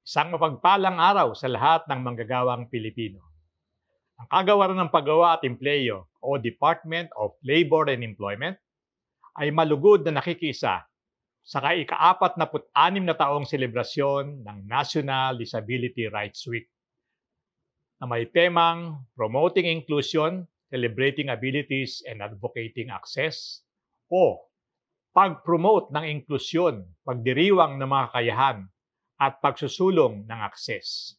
Isang mapagpalang araw sa lahat ng manggagawang Pilipino. Ang Kagawaran ng Paggawa at Empleyo o Department of Labor and Employment ay malugod na nakikisa sa ka-46 na taong selebrasyon ng National Disability Rights Week na may temang Promoting Inclusion, Celebrating Abilities and Advocating Access o pag-promote ng inklusyon, pagdiriwang ng mga kakayahan at pagsusulong ng akses.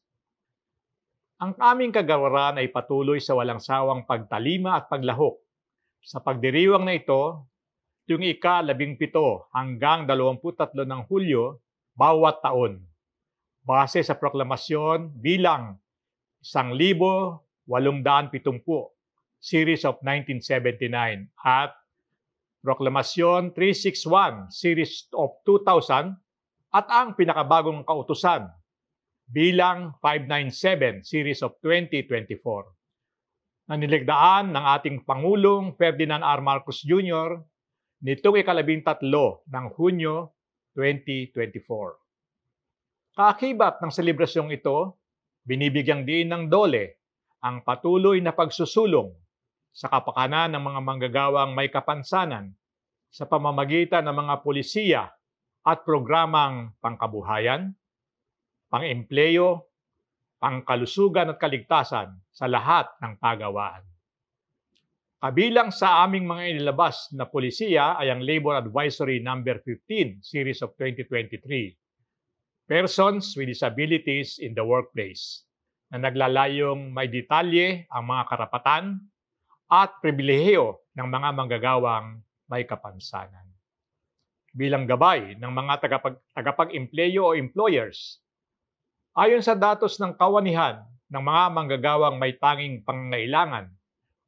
Ang aming kagawaran ay patuloy sa walang sawang pagtalima at paglahok. Sa pagdiriwang na ito, tuwing ika-17 hanggang 23 ng Hulyo bawat taon, base sa proklamasyon bilang 1870 Series of 1979 at Proklamasyon 361 Series of 2000 at ang pinakabagong kautusan bilang 597 Series of 2024 na niligdaan ng ating Pangulong Ferdinand R. Marcos Jr. nitong ika-13 ng Hunyo 2024. Kaakibat ng selebrasyong ito, binibigyang diin ng DOLE ang patuloy na pagsusulong sa kapakanan ng mga manggagawang may kapansanan sa pamamagitan ng mga pulisiya at programang pangkabuhayan, pang-empleyo, pangkalusugan at kaligtasan sa lahat ng pagawaan. Kabilang sa aming mga inilabas na pulisiya ay ang Labor Advisory No. 15 Series of 2023, Persons with Disabilities in the Workplace, na naglalayong may detalye ang mga karapatan at pribilehiyo ng mga manggagawang may kapansanan. Bilang gabay ng mga tagapag-empleyo o employers, ayon sa datos ng kawanihan ng mga manggagawang may tanging pangangailangan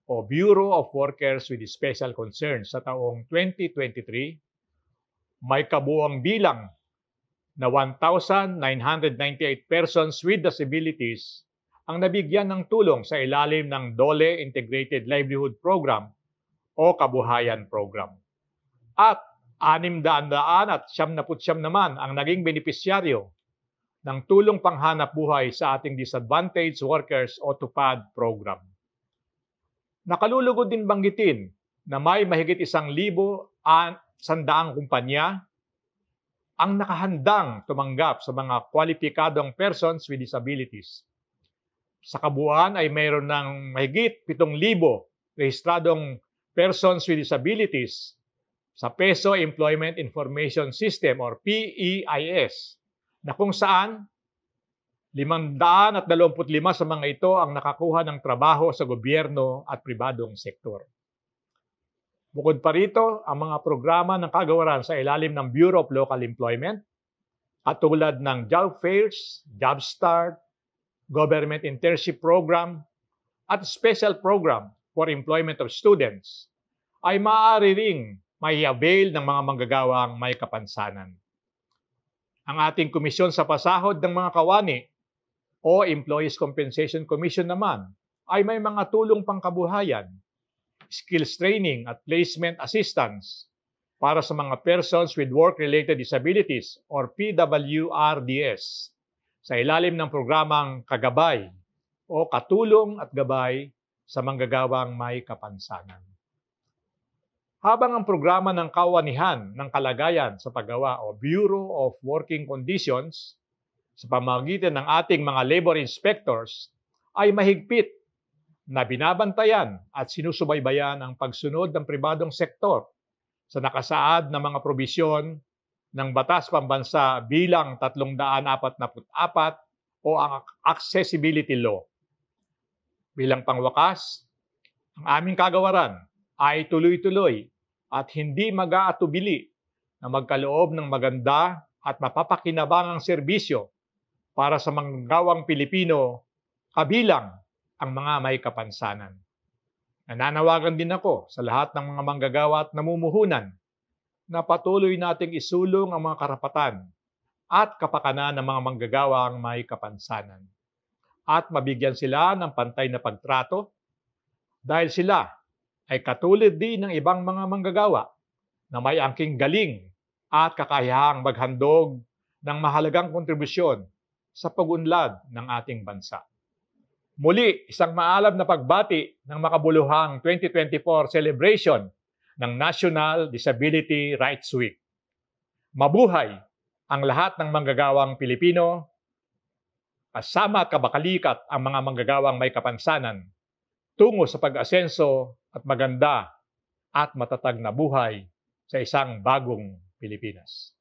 o Bureau of Workers with Special Concerns sa taong 2023, may kabuuang bilang na 1,998 persons with disabilities ang nabigyan ng tulong sa ilalim ng DOLE Integrated Livelihood Program o Kabuhayan Program. At 679 naman ang naging benepisyaryo ng tulong panghanap buhay sa ating Disadvantaged Workers o TUPAD program. Nakalulugod din banggitin na may mahigit 1,100 kumpanya ang nakahandang tumanggap sa mga kwalipikadong persons with disabilities. Sa kabuuan ay mayroon ng mahigit 7,000 rehistradong persons with disabilities sa Peso Employment Information System or PEIS, na kung saan 525 sa mga ito ang nakakuha ng trabaho sa gobyerno at pribadong sektor. Bukod pa rito, ang mga programa ng kagawaran sa ilalim ng Bureau of Local Employment, katulad ng job fairs, job start, government internship program, at special program for employment of students, ay maaari ring may avail ng mga manggagawang may kapansanan. Ang ating komisyon sa pasahod ng mga kawani o Employees Compensation Commission naman ay may mga tulong pangkabuhayan, skills training at placement assistance para sa mga persons with work-related disabilities or PWRDS sa ilalim ng programang Kagabay o Katulong at Gabay sa Manggagawang May Kapansanan. Habang ang programa ng Kawanihan ng Kalagayan sa Paggawa o Bureau of Working Conditions sa pamamagitan ng ating mga labor inspectors ay mahigpit na binabantayan at sinusubaybayan ang pagsunod ng pribadong sektor sa nakasaad na mga probisyon ng Batas Pambansa bilang 344 o ang Accessibility Law. Bilang pangwakas, ang aming kagawaran ay tuloy-tuloy at hindi mag-aatubili na magkaloob ng maganda at mapapakinabangang serbisyo para sa manggagawang Pilipino kabilang ang mga may kapansanan. Nananawagan din ako sa lahat ng mga manggagawa at namumuhunan na patuloy nating isulong ang mga karapatan at kapakanan ng mga manggagawang may kapansanan at mabigyan sila ng pantay na pagtrato dahil sila ay katulad din ng ibang mga manggagawa na may angking galing at kakayahang maghandog ng mahalagang kontribusyon sa pag-unlad ng ating bansa. Muli, isang maalam na pagbati ng makabuluhang 2024 celebration ng National Disability Rights Week. Mabuhay ang lahat ng manggagawang Pilipino, kasama at kabakalikat ang mga manggagawang may kapansanan tungo sa pag-asenso at maganda at matatag na buhay sa isang bagong Pilipinas.